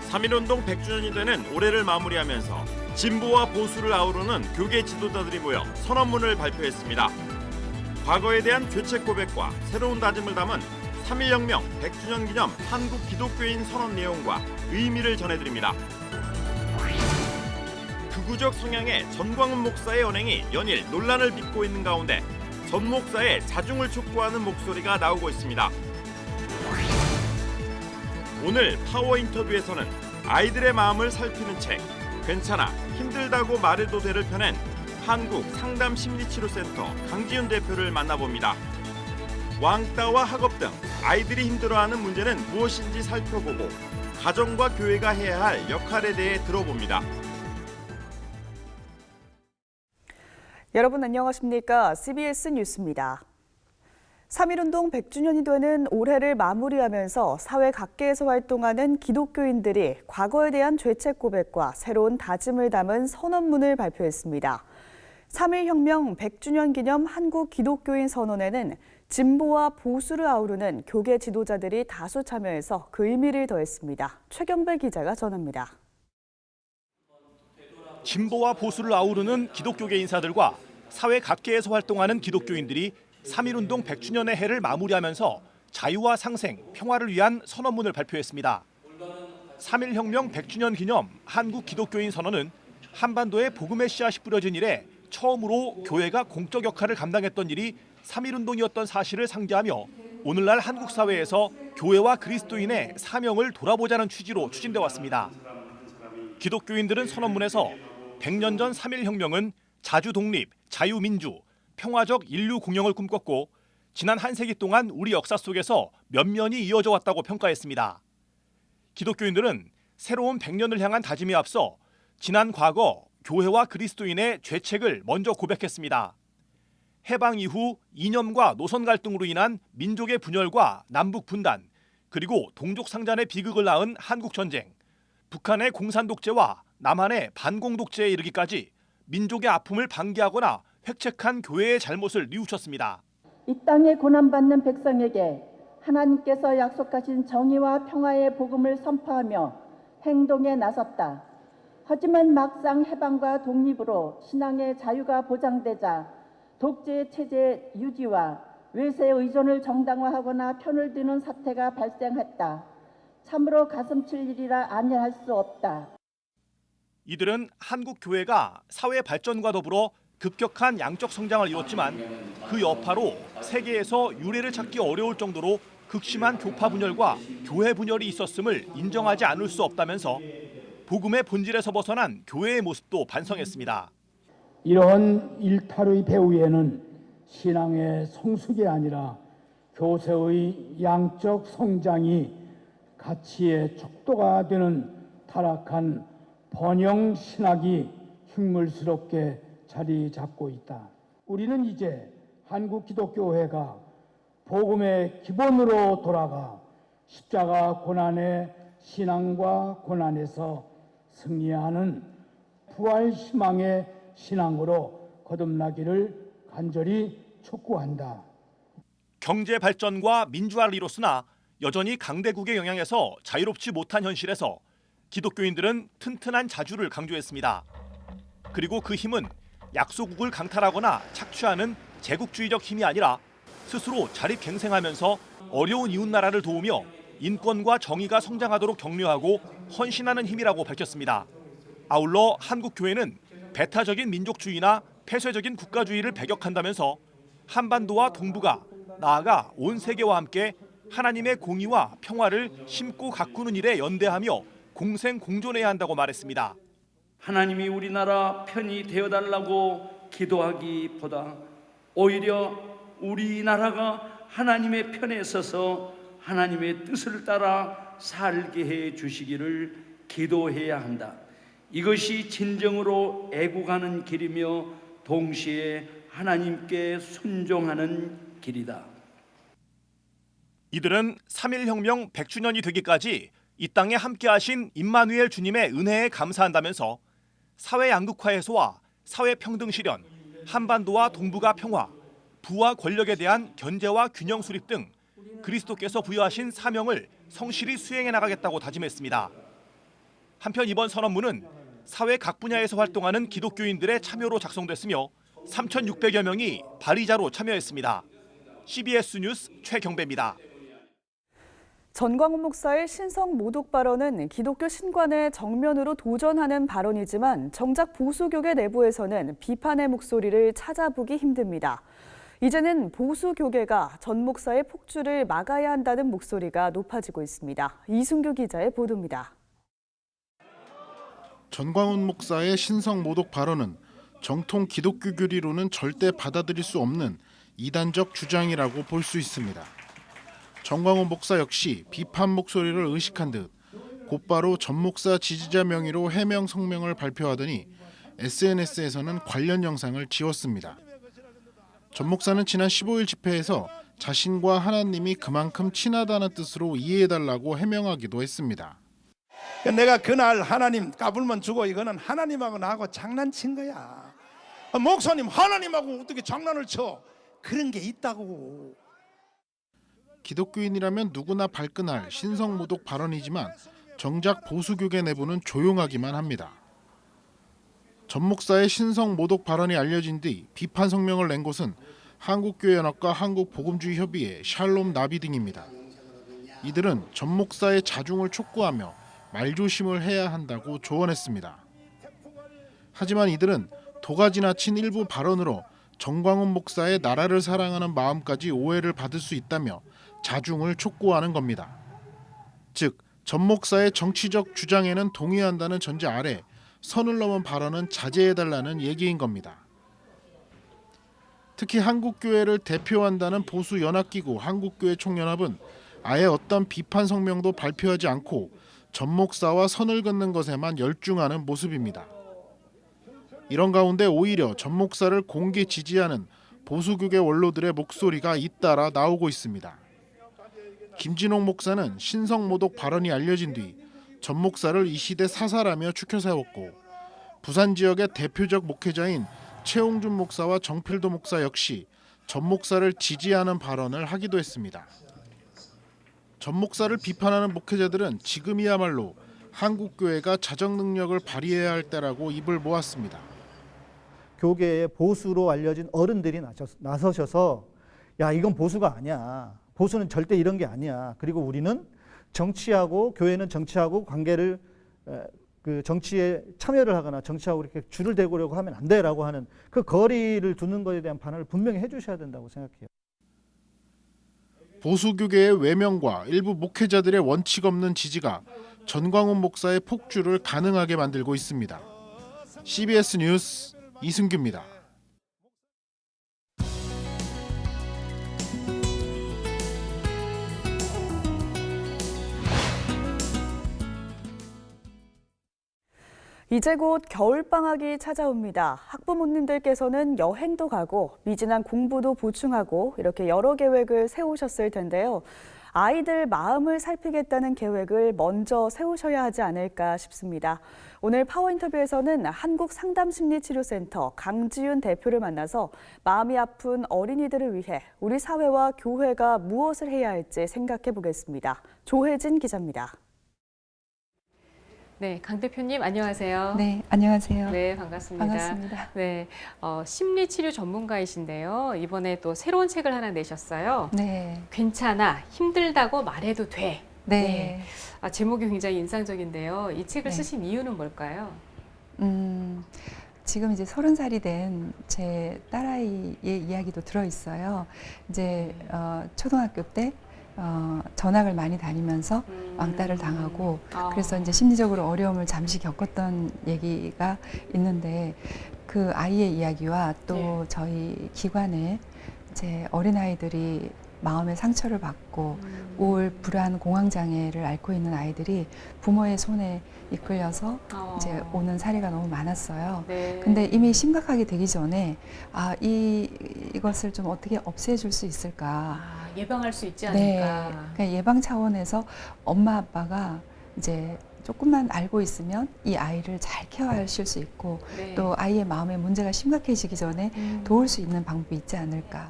3.1운동 100주년이 되는 올해를 마무리하면서 진보와 보수를 아우르는 교계 지도자들이 모여 선언문을 발표했습니다. 과거에 대한 죄책 고백과 새로운 다짐을 담은 3.1혁명 100주년 기념 한국 기독교인 선언 내용과 의미를 전해드립니다. 극우적 성향의 전광훈 목사의 언행이 연일 논란을 빚고 있는 가운데 전 목사의 자중을 촉구하는 목소리가 나오고 있습니다. 오늘 파워 인터뷰에서는 아이들의 마음을 살피는 책 괜찮아 힘들다고 말해도 돼를 펴낸 한국상담심리치료센터 강지윤 대표를 만나봅니다. 왕따와 학업 등 아이들이 힘들어하는 문제는 무엇인지 살펴보고 가정과 교회가 해야 할 역할에 대해 들어봅니다. 여러분 안녕하십니까? CBS 뉴스입니다. 3.1운동 100주년이 되는 올해를 마무리하면서 사회 각계에서 활동하는 기독교인들이 과거에 대한 죄책 고백과 새로운 다짐을 담은 선언문을 발표했습니다. 3.1혁명 100주년 기념 한국 기독교인 선언에는 진보와 보수를 아우르는 교계 지도자들이 다수 참여해서 그 의미를 더했습니다. 최경배 기자가 전합니다. 진보와 보수를 아우르는 기독교계 인사들과 사회 각계에서 활동하는 기독교인들이 3.1운동 100주년의 해를 마무리하면서 자유와 상생, 평화를 위한 선언문을 발표했습니다. 3.1혁명 100주년 기념 한국 기독교인 선언은 한반도에 복음의 씨앗이 뿌려진 이래 처음으로 교회가 공적 역할을 감당했던 일이 3.1운동이었던 사실을 상기하며 오늘날 한국 사회에서 교회와 그리스도인의 사명을 돌아보자는 취지로 추진돼 왔습니다. 기독교인들은 선언문에서 100년 전 3.1혁명은 자주독립, 자유민주, 평화적 인류 공영을 꿈꿨고 지난 한 세기 동안 우리 역사 속에서 면면이 이어져 왔다고 평가했습니다. 기독교인들은 새로운 100년을 향한 다짐에 앞서 지난 과거 교회와 그리스도인의 죄책을 먼저 고백했습니다. 해방 이후 이념과 노선 갈등으로 인한 민족의 분열과 남북 분단, 그리고 동족 상잔의 비극을 낳은 한국 전쟁, 북한의 공산 독재와 남한의 반공 독재에 이르기까지 민족의 아픔을 방기하거나 획책한 교회의 잘못을 뉘우쳤습니다. 이 땅에 고난받는 백성에게 하나님께서 약속하신 정의와 평화의 복음을 선포하며 행동에 나섰다. 하지만 막상 해방과 독립으로 신앙의 자유가 보장되자 독재 체제 유지와 외세 의존을 정당화하거나 편을 드는 사태가 발생했다. 참으로 가슴칠 일이라 아니할 수 없다. 이들은 한국 교회가 사회 발전과 더불어 급격한 양적 성장을 이뤘지만 그 여파로 세계에서 유례를 찾기 어려울 정도로 극심한 교파 분열과 교회 분열이 있었음을 인정하지 않을 수 없다면서 복음의 본질에서 벗어난 교회의 모습도 반성했습니다. 이러한 일탈의 배후에는 신앙의 성숙이 아니라 교세의 양적 성장이 가치의 척도가 되는 타락한 번영 신학이 흉물스럽게 자리 잡고 있다. 우리는 이제 한국 기독교회가 복음의 기본으로 돌아가 십자가 고난의 신앙과 고난에서 승리하는 부활 희망의 신앙으로 거듭나기를 간절히 촉구한다. 경제 발전과 민주화를 이뤘으나 여전히 강대국의 영향에서 자유롭지 못한 현실에서 기독교인들은 튼튼한 자주를 강조했습니다. 그리고 그 힘은 약소국을 강탈하거나 착취하는 제국주의적 힘이 아니라 스스로 자립갱생하면서 어려운 이웃나라를 도우며 인권과 정의가 성장하도록 격려하고 헌신하는 힘이라고 밝혔습니다. 아울러 한국 교회는 배타적인 민족주의나 폐쇄적인 국가주의를 배격한다면서 한반도와 동북아, 나아가 온 세계와 함께 하나님의 공의와 평화를 심고 가꾸는 일에 연대하며 공생공존해야 한다고 말했습니다. 하나님이 우리나라 편이 되어달라고 기도하기보다 오히려 우리나라가 하나님의 편에 서서 하나님의 뜻을 따라 살게 해 주시기를 기도해야 한다. 이것이 진정으로 애국하는 길이며 동시에 하나님께 순종하는 길이다. 이들은 3.1혁명 100주년이 되기까지 이 땅에 함께하신 임마누엘 주님의 은혜에 감사한다면서 사회 양극화 해소와 사회 평등 실현, 한반도와 동북아 평화, 부와 권력에 대한 견제와 균형 수립 등 그리스도께서 부여하신 사명을 성실히 수행해 나가겠다고 다짐했습니다. 한편 이번 선언문은 사회 각 분야에서 활동하는 기독교인들의 참여로 작성됐으며 3,600여 명이 발의자로 참여했습니다. CBS 뉴스 최경배입니다. 전광훈 목사의 신성 모독 발언은 기독교 신관에 정면으로 도전하는 발언이지만 정작 보수교계 내부에서는 비판의 목소리를 찾아보기 힘듭니다. 이제는 보수교계가 전 목사의 폭주를 막아야 한다는 목소리가 높아지고 있습니다. 이순규 기자의 보도입니다. 전광훈 목사의 신성 모독 발언은 정통 기독교 교리로는 절대 받아들일 수 없는 이단적 주장이라고 볼 수 있습니다. 전광훈 목사 역시 비판 목소리를 의식한 듯 곧바로 전 목사 지지자 명의로 해명 성명을 발표하더니 SNS에서는 관련 영상을 지웠습니다. 전 목사는 지난 15일 집회에서 자신과 하나님이 그만큼 친하다는 뜻으로 이해해달라고 해명하기도 했습니다. 내가 그날 하나님 까불면 주고 이거는 하나님하고 나하고 장난친 거야. 목사님 하나님하고 어떻게 장난을 쳐? 그런 게 있다고. 기독교인이라면 누구나 발끈할 신성모독 발언이지만 정작 보수교계 내부는 조용하기만 합니다. 전 목사의 신성모독 발언이 알려진 뒤 비판 성명을 낸 곳은 한국교회연합과 한국복음주의협의회, 샬롬 나비 등입니다. 이들은 전 목사의 자중을 촉구하며 말조심을 해야 한다고 조언했습니다. 하지만 이들은 도가 지나친 일부 발언으로 전광훈 목사의 나라를 사랑하는 마음까지 오해를 받을 수 있다며 자중을 촉구하는 겁니다. 즉, 전 목사의 정치적 주장에는 동의한다는 전제 아래 선을 넘은 발언은 자제해달라는 얘기인 겁니다. 특히 한국교회를 대표한다는 보수 연합기구 한국교회 총연합은 아예 어떤 비판 성명도 발표하지 않고 전 목사와 선을 긋는 것에만 열중하는 모습입니다. 이런 가운데 오히려 전 목사를 공개 지지하는 보수교계 원로들의 목소리가 잇따라 나오고 있습니다. 김진홍 목사는 신성모독 발언이 알려진 뒤 전 목사를 이 시대 사사라며 추켜 세웠고, 부산 지역의 대표적 목회자인 최홍준 목사와 정필도 목사 역시 전 목사를 지지하는 발언을 하기도 했습니다. 전 목사를 비판하는 목회자들은 지금이야말로 한국교회가 자정 능력을 발휘해야 할 때라고 입을 모았습니다. 교계의 보수로 알려진 어른들이 나서셔서 야, 이건 보수가 아니야. 보수는 절대 이런 게 아니야. 그리고 우리는 정치하고 교회는 정치하고 관계를 그 정치에 참여를 하거나 정치하고 이렇게 줄을 대고려고 하면 안 돼라고 하는 그 거리를 두는 것에 대한 반응을 분명히 해주셔야 된다고 생각해요. 보수교계의 외면과 일부 목회자들의 원칙 없는 지지가 전광훈 목사의 폭주를 가능하게 만들고 있습니다. CBS 뉴스 이승규입니다. 이제 곧 겨울방학이 찾아옵니다. 학부모님들께서는 여행도 가고 미진한 공부도 보충하고 이렇게 여러 계획을 세우셨을 텐데요. 아이들 마음을 살피겠다는 계획을 먼저 세우셔야 하지 않을까 싶습니다. 오늘 파워인터뷰에서는 한국상담심리치료센터 강지윤 대표를 만나서 마음이 아픈 어린이들을 위해 우리 사회와 교회가 무엇을 해야 할지 생각해 보겠습니다. 조혜진 기자입니다. 네, 강 대표님 안녕하세요. 네, 안녕하세요. 네, 반갑습니다. 반갑습니다. 네, 심리치료 전문가이신데요. 이번에 또 새로운 책을 하나 내셨어요. 네. 괜찮아, 힘들다고 말해도 돼. 네. 제목이 굉장히 인상적인데요. 이 책을 네. 쓰신 이유는 뭘까요? 지금 이제 30살이 된 제 딸아이의 이야기도 들어 있어요. 이제 초등학교 때 전학을 많이 다니면서 왕따를 당하고 그래서 이제 심리적으로 어려움을 잠시 겪었던 얘기가 있는데 그 아이의 이야기와 또 저희 기관에 이제 어린아이들이 마음의 상처를 받고 우울, 불안, 공황장애를 앓고 있는 아이들이 부모의 손에 이끌려서 이제 오는 사례가 너무 많았어요. 네. 근데 이미 심각하게 되기 전에 이것을 좀 어떻게 없애줄 수 있을까? 예방할 수 있지 네, 않을까? 그러니까 예방 차원에서 엄마 아빠가 이제 조금만 알고 있으면 이 아이를 잘 케어하실 수 있고 네. 또 아이의 마음의 문제가 심각해지기 전에 도울 수 있는 방법이 있지 않을까.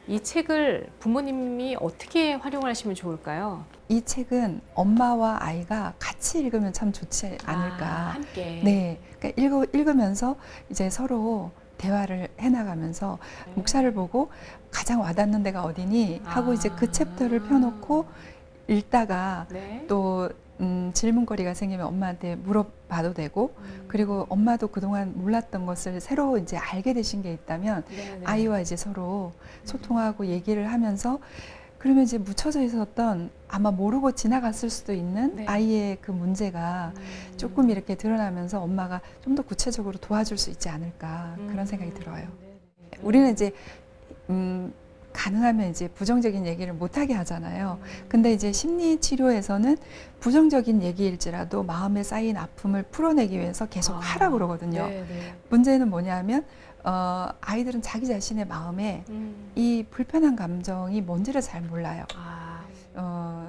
이 책을 부모님이 어떻게 활용을 하시면 좋을까요? 이 책은 엄마와 아이가 같이 읽으면 참 좋지 않을까. 함께. 네, 그러니까 읽으면서 이제 서로 대화를 해나가면서 목차를 보고 가장 와닿는 데가 어디니 하고 이제 그 챕터를 펴놓고 읽다가 네. 또 질문거리가 생기면 엄마한테 물어봐도 되고 그리고 엄마도 그동안 몰랐던 것을 새로 이제 알게 되신 게 있다면 네네. 아이와 이제 서로 소통하고 얘기를 하면서 그러면 이제 묻혀져 있었던 아마 모르고 지나갔을 수도 있는 네. 아이의 그 문제가 조금 이렇게 드러나면서 엄마가 좀 더 구체적으로 도와줄 수 있지 않을까 그런 생각이 들어요. 우리는 이제 가능하면 이제 부정적인 얘기를 못하게 하잖아요. 근데 이제 심리 치료에서는 부정적인 얘기일지라도 마음에 쌓인 아픔을 풀어내기 위해서 계속 하라고 그러거든요. 네네. 문제는 뭐냐면 아이들은 자기 자신의 마음에 이 불편한 감정이 뭔지를 잘 몰라요.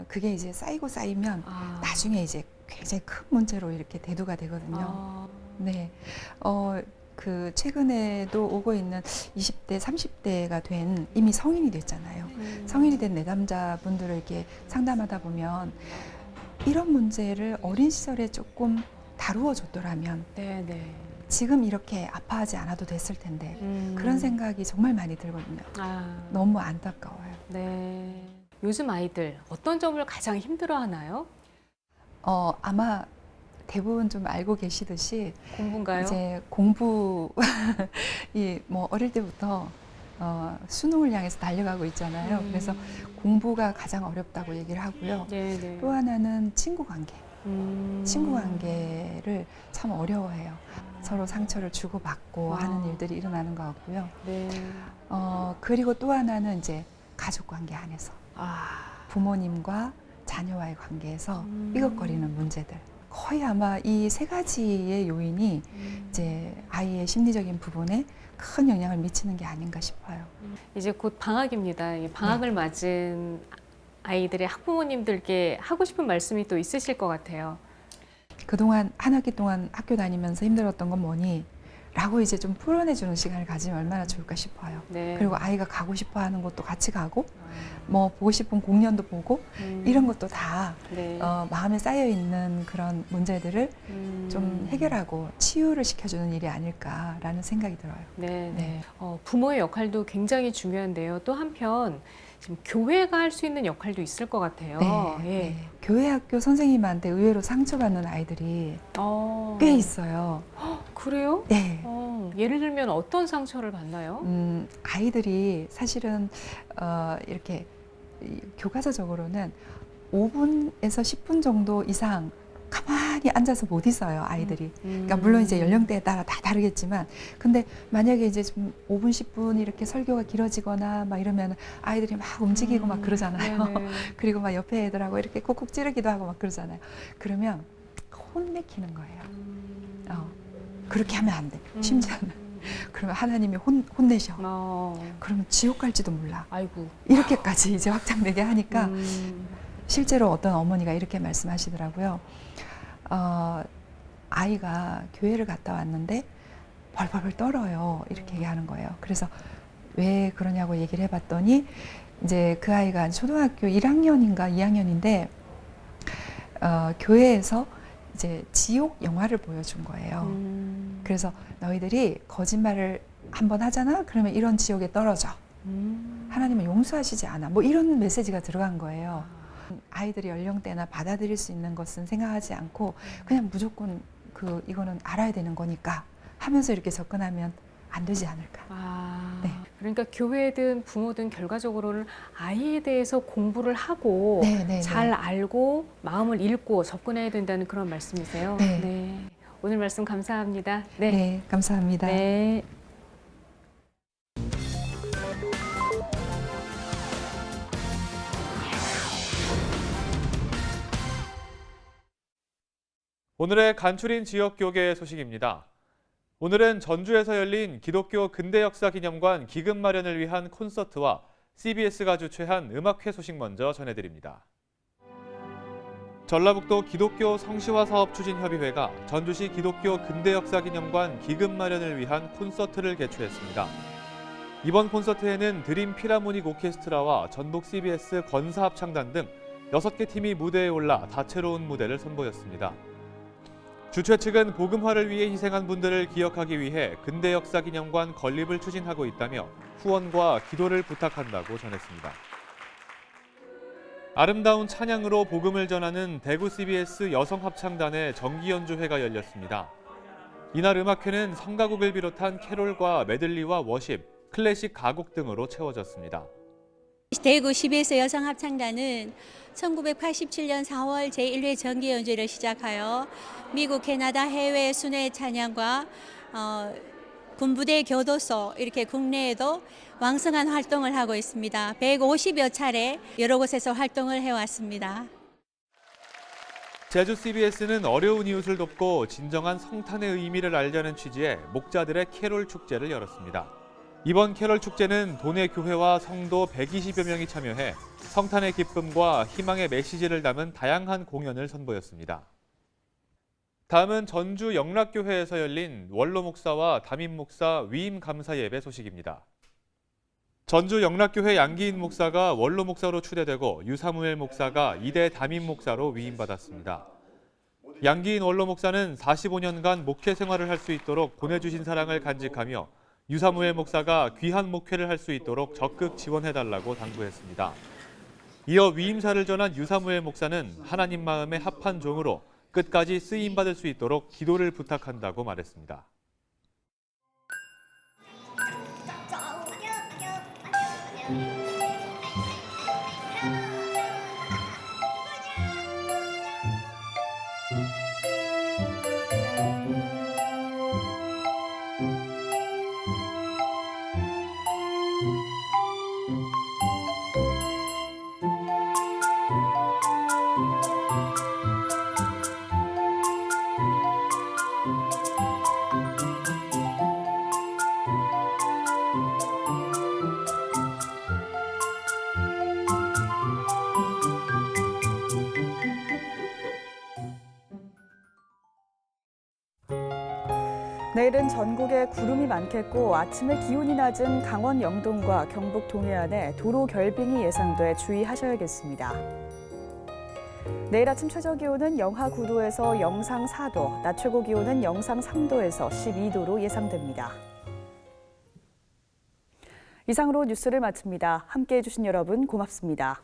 그게 이제 쌓이고 쌓이면 나중에 이제 굉장히 큰 문제로 이렇게 대두가 되거든요. 네. 그 최근에도 오고 있는 20대, 30대가 된 이미 성인이 됐잖아요. 성인이 된 내담자분들을 이렇게 상담하다 보면 이런 문제를 어린 시절에 조금 다루어 줬더라면 네네. 지금 이렇게 아파하지 않아도 됐을 텐데 그런 생각이 정말 많이 들거든요. 너무 안타까워요. 네. 요즘 아이들 어떤 점을 가장 힘들어하나요? 아마 대부분 좀 알고 계시듯이 공부인가요? 이제 공부 이 뭐 어릴 때부터 수능을 향해서 달려가고 있잖아요. 그래서 공부가 가장 어렵다고 얘기를 하고요. 네네. 또 하나는 친구 관계. 친구 관계를 참 어려워해요. 서로 상처를 주고받고 하는 일들이 일어나는 것 같고요. 네. 그리고 또 하나는 이제 가족 관계 안에서 부모님과 자녀와의 관계에서 삐걱거리는 문제들. 거의 아마 이 세 가지의 요인이 이제 아이의 심리적인 부분에 큰 영향을 미치는 게 아닌가 싶어요. 이제 곧 방학입니다. 이 방학을 맞은 아이들의 학부모님들께 하고 싶은 말씀이 또 있으실 것 같아요. 그동안 한 학기 동안 학교 다니면서 힘들었던 건 뭐니? 라고 이제 좀 풀어내주는 시간을 가지면 얼마나 좋을까 싶어요. 네. 그리고 아이가 가고 싶어 하는 곳도 같이 가고, 뭐 보고 싶은 공연도 보고, 이런 것도 다 네. 마음에 쌓여있는 그런 문제들을 좀 해결하고 치유를 시켜주는 일이 아닐까라는 생각이 들어요. 네. 네. 부모의 역할도 굉장히 중요한데요. 또 한편 지금 교회가 할 수 있는 역할도 있을 것 같아요. 예. 교회 학교 선생님한테 의외로 상처받는 아이들이 꽤 있어요. 그래요? 네. 예를 들면 어떤 상처를 받나요? 아이들이 사실은 이렇게 교과서적으로는 5분에서 10분 정도 이상 가만히 앉아서 못 있어요, 아이들이. 그러니까 물론 이제 연령대에 따라 다 다르겠지만, 근데 만약에 이제 좀 5분, 10분 이렇게 설교가 길어지거나 막 이러면 아이들이 막 움직이고 막 그러잖아요. 그리고 막 옆에 애들하고 이렇게 콕콕 찌르기도 하고 막 그러잖아요. 그러면 혼내키는 거예요. 그렇게 하면 안 돼. 심지어는. 그러면 하나님이 혼내셔. 그러면 지옥 갈지도 몰라. 아이고. 이렇게까지 이제 확장되게 하니까 실제로 어떤 어머니가 이렇게 말씀하시더라고요. 아이가 교회를 갔다 왔는데 벌벌벌 떨어요. 이렇게 얘기하는 거예요. 그래서 왜 그러냐고 얘기를 해봤더니 이제 그 아이가 초등학교 1학년인가 2학년인데 교회에서 이제 지옥 영화를 보여준 거예요. 그래서 너희들이 거짓말을 한번 하잖아? 그러면 이런 지옥에 떨어져. 하나님은 용서하시지 않아. 뭐 이런 메시지가 들어간 거예요. 아이들이 연령대나 받아들일 수 있는 것은 생각하지 않고 그냥 무조건 이거는 알아야 되는 거니까 하면서 이렇게 접근하면 안 되지 않을까. 네. 그러니까 교회든 부모든 결과적으로는 아이에 대해서 공부를 하고 잘 알고 마음을 읽고 접근해야 된다는 그런 말씀이세요. 네. 오늘 말씀 감사합니다. 네, 감사합니다. 네. 오늘의 간추린 지역교계 소식입니다. 오늘은 전주에서 열린 기독교 근대역사기념관 기금 마련을 위한 콘서트와 CBS가 주최한 음악회 소식 먼저 전해드립니다. 전라북도 기독교 성시화사업추진협의회가 전주시 기독교 근대역사기념관 기금 마련을 위한 콘서트를 개최했습니다. 이번 콘서트에는 드림 필하모닉 오케스트라와 전북 CBS 건사합창단 등 6개 팀이 무대에 올라 다채로운 무대를 선보였습니다. 주최 측은 복음화를 위해 희생한 분들을 기억하기 위해 근대역사기념관 건립을 추진하고 있다며 후원과 기도를 부탁한다고 전했습니다. 아름다운 찬양으로 복음을 전하는 대구 CBS 여성합창단의 정기연주회가 열렸습니다. 이날 음악회는 성가곡을 비롯한 캐롤과 메들리와 워십, 클래식 가곡 등으로 채워졌습니다. 대구 CBS 여성합창단은 1987년 4월 제1회 정기연주회를 시작하여 미국, 캐나다 해외 순회 찬양과 군부대 교도소 이렇게 국내에도 왕성한 활동을 하고 있습니다. 150여 차례 여러 곳에서 활동을 해왔습니다. 제주 CBS는 어려운 이웃을 돕고 진정한 성탄의 의미를 알려는 취지의 목자들의 캐롤 축제를 열었습니다. 이번 캐롤 축제는 도내 교회와 성도 120여 명이 참여해 성탄의 기쁨과 희망의 메시지를 담은 다양한 공연을 선보였습니다. 다음은 전주 영락교회에서 열린 원로 목사와 담임 목사 위임 감사 예배 소식입니다. 전주 영락교회 양기인 목사가 원로 목사로 추대되고 유사무엘 목사가 2대 담임 목사로 위임받았습니다. 양기인 원로 목사는 45년간 목회 생활을 할 수 있도록 보내주신 사랑을 간직하며 유사무엘 목사가 귀한 목회를 할 수 있도록 적극 지원해달라고 당부했습니다. 이어 위임사를 전한 유사무엘 목사는 하나님 마음에 합한 종으로 끝까지 쓰임받을 수 있도록 기도를 부탁한다고 말했습니다. 내일은 전국에 구름이 많겠고 아침에 기온이 낮은 강원 영동과 경북 동해안에 도로 결빙이 예상돼 주의하셔야겠습니다. 내일 아침 최저 기온은 영하 9도에서 영상 4도, 낮 최고 기온은 영상 3도에서 12도로 예상됩니다. 이상으로 뉴스를 마칩니다. 함께해 주신 여러분 고맙습니다.